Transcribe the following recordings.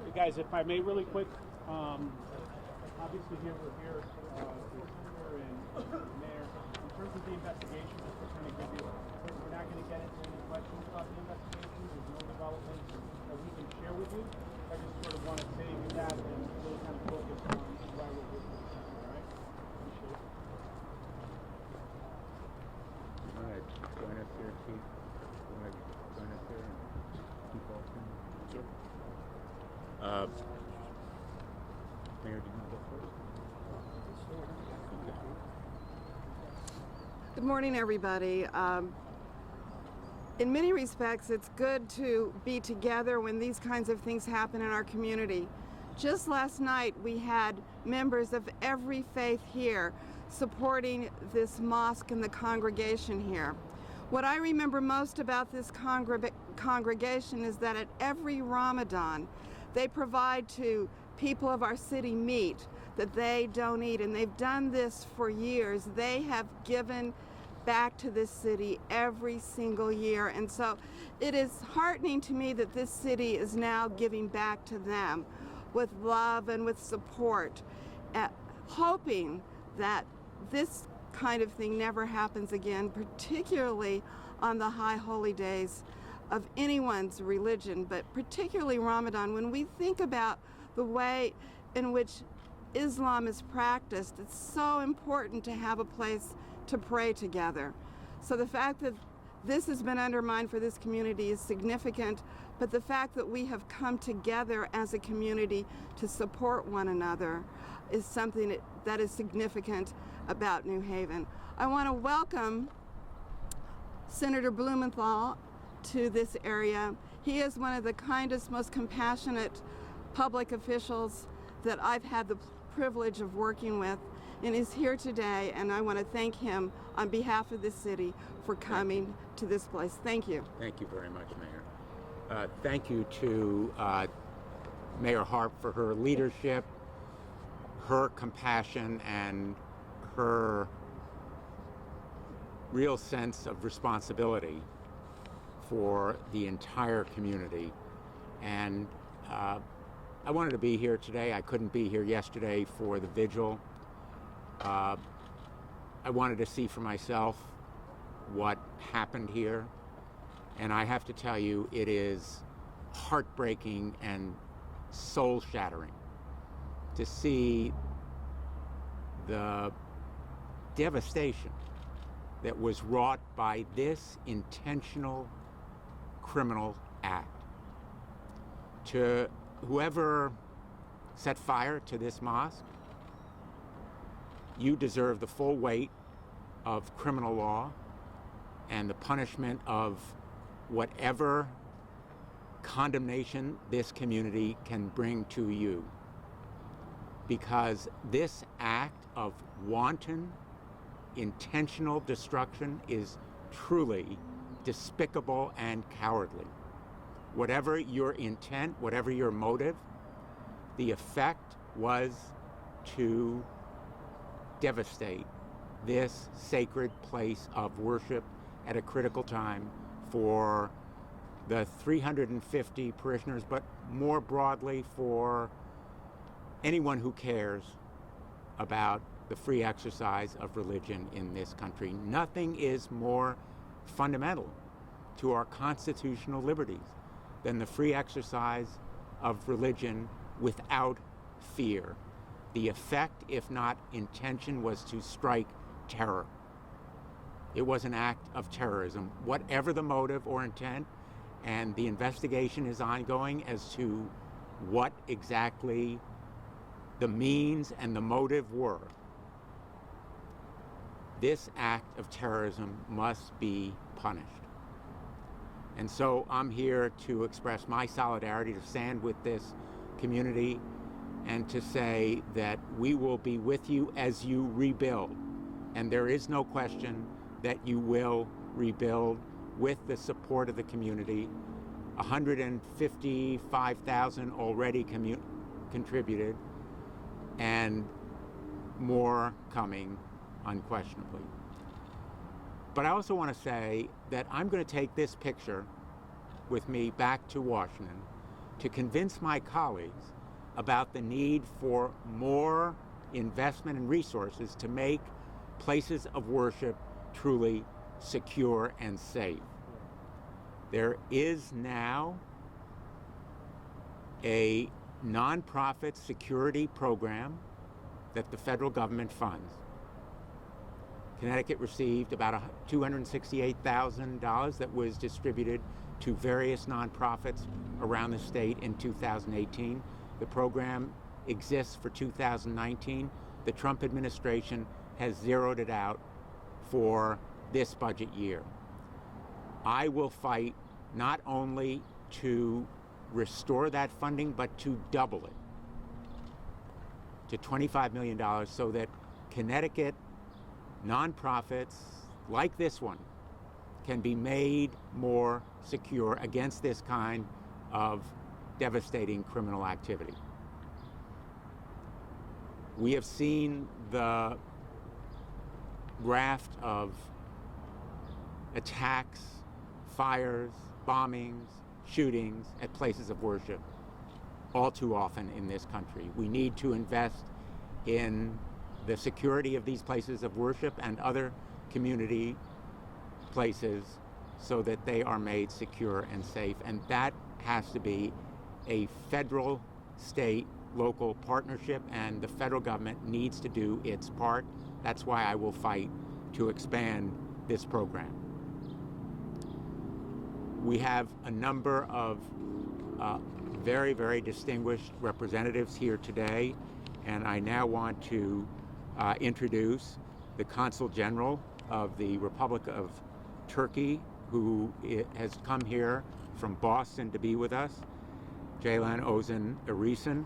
Hey guys, if I may, really quick, obviously here we're here, and Mayor, in terms of the investigation, just to kind of give you, we're not going to get into any questions about the investigation. There's no developments that we can share with you. I just sort of want to save you that and really kind of focus on why we're here. All right? Appreciate it. All right, join us here, Chief. You want to join us here and keep walking? Sure. Mayor, do you want to go first? Good morning, everybody. In many respects, it's good to be together when these kinds of things happen in our community. Just last night, we had members of every faith here supporting this mosque and the congregation here. What I remember most about this congregation is that at every Ramadan, they provide to people of our city meat that they don't eat, and they've done this for years. They have given back to this city every single year, and so it is heartening to me that this city is now giving back to them with love and with support, hoping that this kind of thing never happens again, particularly on the high holy days of anyone's religion, but particularly Ramadan. When we think about the way in which Islam is practiced, it's so important to have a place to pray together. So the fact that this has been undermined for this community is significant, but the fact that we have come together as a community to support one another is something that is significant about New Haven. I want to welcome Senator Blumenthal to this area. He is one of the kindest, most compassionate public officials that I've had the privilege of working with, and is here today, and I want to thank him on behalf of the city for coming to this place. Thank you. Thank you very much, Mayor. Thank you to Mayor Harp for her leadership, her compassion, and her real sense of responsibility for the entire community. And I wanted to be here today. I couldn't be here yesterday for the vigil. I wanted to see for myself what happened here, and I have to tell you, it is heartbreaking and soul-shattering to see the devastation that was wrought by this intentional criminal act. To whoever set fire to this mosque, you deserve the full weight of criminal law and the punishment of whatever condemnation this community can bring to you. Because this act of wanton, intentional destruction is truly despicable and cowardly. Whatever your intent, whatever your motive, the effect was to devastate this sacred place of worship at a critical time for the 350 parishioners, but more broadly for anyone who cares about the free exercise of religion in this country. Nothing is more fundamental to our constitutional liberties than the free exercise of religion without fear. The effect, if not intention, was to strike terror. It was an act of terrorism, whatever the motive or intent, and the investigation is ongoing as to what exactly the means and the motive were. This act of terrorism must be punished. And so I'm here to express my solidarity, to stand with this community, and to say that we will be with you as you rebuild. And there is no question that you will rebuild with the support of the community. 155,000 already contributed, and more coming unquestionably. But I also want to say that I'm going to take this picture with me back to Washington to convince my colleagues about the need for more investment and resources to make places of worship truly secure and safe. There is now a nonprofit security program that the federal government funds. Connecticut received about $268,000 that was distributed to various nonprofits around the state in 2018. The program exists for 2019. The Trump administration has zeroed it out for this budget year. I will fight not only to restore that funding, but to double it to $25 million so that Connecticut nonprofits like this one can be made more secure against this kind of devastating criminal activity. We have seen the raft of attacks, fires, bombings, shootings at places of worship all too often in this country. We need to invest in the security of these places of worship and other community places so that they are made secure and safe. And that has to be a federal, state, local partnership, and the federal government needs to do its part. That's why I will fight to expand this program. We have a number of very, very distinguished representatives here today, and I now want to introduce the Consul General of the Republic of Turkey, who has come here from Boston to be with us, Ceylan Ozan Erisin,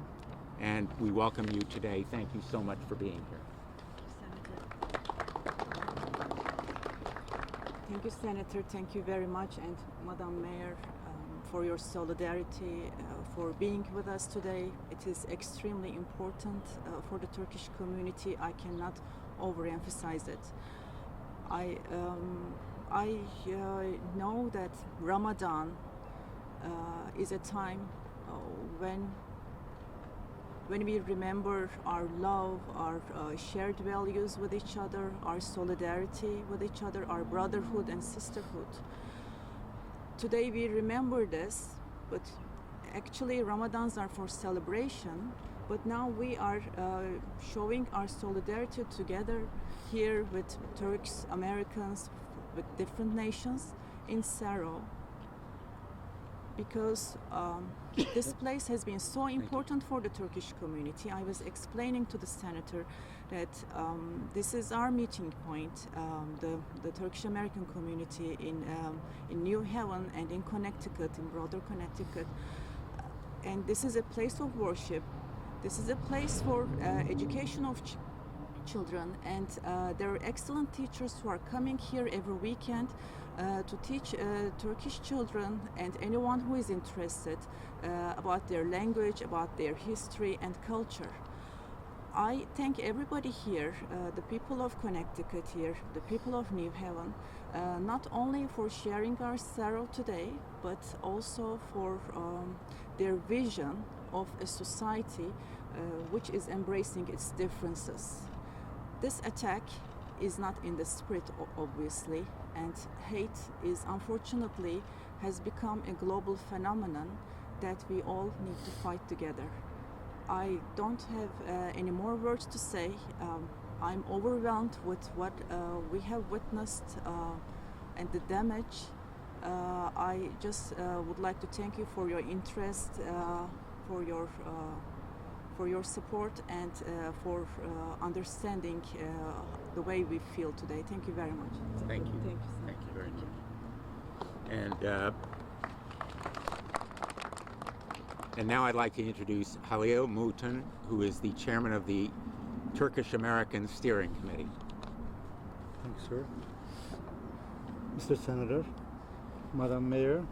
and we welcome you today. Thank you so much for being here. Thank you, Senator. Thank you very much, and Madam Mayor, for your solidarity, for being with us today. It is extremely important for the Turkish community. I cannot overemphasize it. I know that Ramadan is a time when we remember our love, our shared values with each other, our solidarity with each other, our brotherhood and sisterhood. Today we remember this, but actually Ramadans are for celebration, but now we are showing our solidarity together here with Turks, Americans, with different nations in sorrow, because this place has been so important for the Turkish community. I was explaining to the senator that this is our meeting point, the Turkish American community in New Haven and in Connecticut, in broader Connecticut. And this is a place of worship. This is a place for education of children, and there are excellent teachers who are coming here every weekend to teach Turkish children and anyone who is interested about their language, about their history and culture. I thank everybody here, the people of Connecticut here, the people of New Haven, not only for sharing our sorrow today, but also for their vision of a society which is embracing its differences. This attack is not in the spirit, obviously, and hate is unfortunately has become a global phenomenon that we all need to fight together. I don't have any more words to say. I'm overwhelmed with what we have witnessed and the damage. I just would like to thank you for your interest, for your support, and for understanding the way we feel today. Thank you very much. Thank you. Thank you. Thank you very much. And now I'd like to introduce Halil Mutan, who is the chairman of the Turkish American Steering Committee. Thank you, sir. Mr. Senator, Madam Mayor,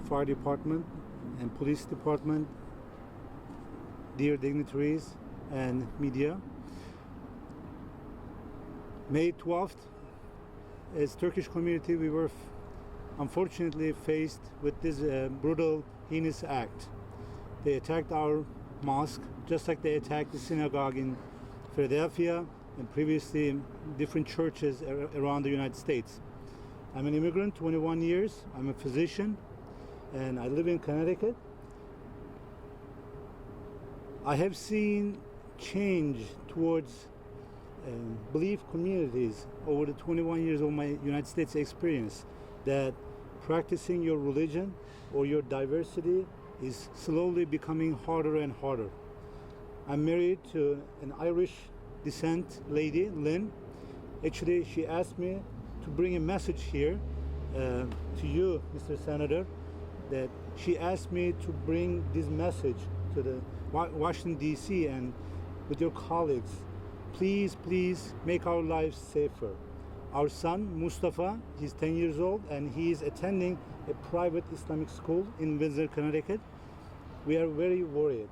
Fire Department, and Police Department, dear dignitaries and media. May 12th, as Turkish community, we were unfortunately faced with this brutal, heinous act. They attacked our mosque, just like they attacked the synagogue in Philadelphia and previously in different churches around the United States. I'm an immigrant, 21 years. I'm a physician, and I live in Connecticut. I have seen change towards belief communities over the 21 years of my United States experience, that practicing your religion or your diversity is slowly becoming harder and harder. I'm married to an Irish descent lady, Lynn. Actually, she asked me to bring a message here to you, Mr. Senator, that she asked me to bring this message to the Washington, D.C. and with your colleagues. Please, please make our lives safer. Our son, Mustafa, he's 10 years old and he is attending a private Islamic school in Windsor, Connecticut. We are very worried.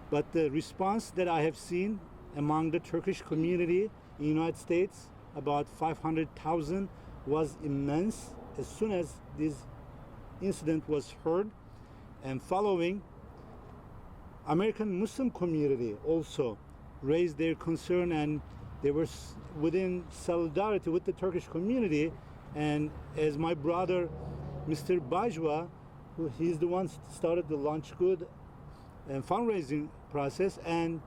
But the response that I have seen among the Turkish community in the United States, about 500,000, was immense. As soon as this incident was heard and following, American Muslim community also raised their concern, and they were within solidarity with the Turkish community. And as my brother, Mr. Bajwa, who he's the one started the Launch Good and fundraising process, and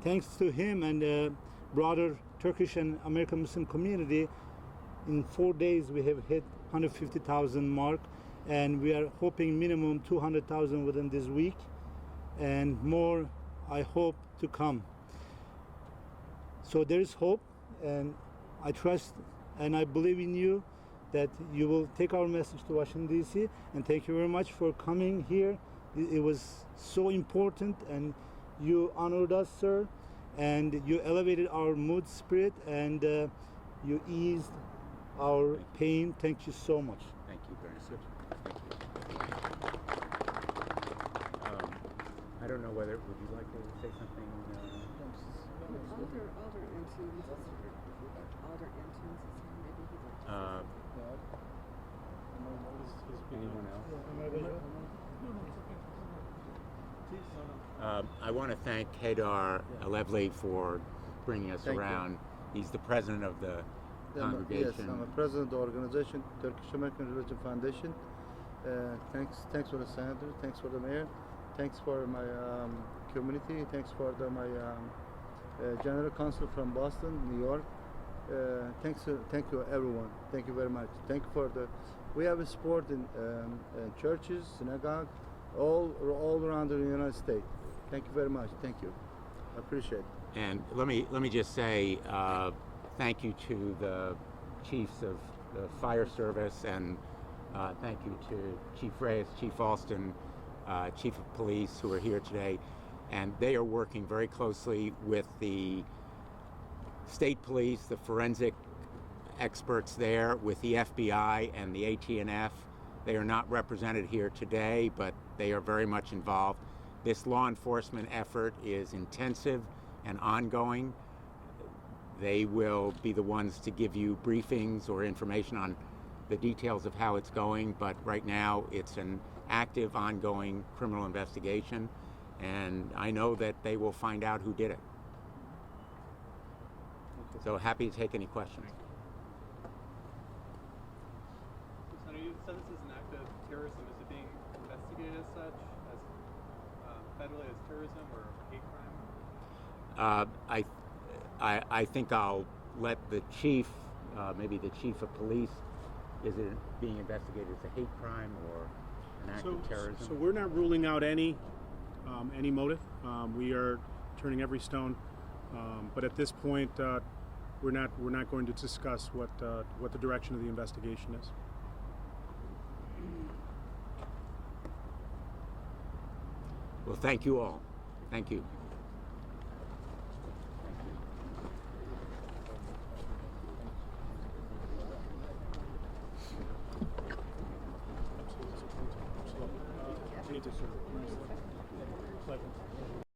thanks to him and the broader Turkish and American Muslim community, in 4 days we have hit 150,000 mark, and we are hoping minimum 200,000 within this week, and more I hope to come. So there is hope, and I trust and I believe in you that you will take our message to Washington, D.C. And thank you very much for coming here. It was so important, and you honored us, sir, and you elevated our mood, spirit, and you eased our pain. Thank you so much. Thank you very much. I don't know whether, would you like to say something? Anyone else? I want to thank Haydar Alevli for bringing us Thank you. around. He's the president of the congregation. Yes, I'm a president of the organization, Turkish American Religion Foundation. Thanks for the senator, thanks for the mayor, thanks for my community, thanks for my general counsel from Boston, New York. Thank you everyone. Thank you very much. Thank you for the. We have a support in churches, synagogue, all around the United States. Thank you very much. Thank you. I appreciate it. And let me just say thank you to the chiefs of the fire service, and thank you to Chief Reyes, Chief Alston, Chief of Police, who are here today, and they are working very closely with the state police, the forensic experts there, with the FBI and the AT&F. They are not represented here today, but they are very much involved. This law enforcement effort is intensive and ongoing. They will be the ones to give you briefings or information on the details of how it's going, but right now it's an active, ongoing criminal investigation, and I know that they will find out who did it. So happy to take any questions. Senator, you said this is an act of terrorism. Is it being investigated as such, as federally as terrorism or hate crime? I think I'll let the chief, maybe the chief of police, is it being investigated as a hate crime or an act of terrorism? So we're not ruling out any motive. We are turning every stone, but at this point, we're not going to discuss what the direction of the investigation is. Well, thank you all. Thank you. Great to serve. Pleasure.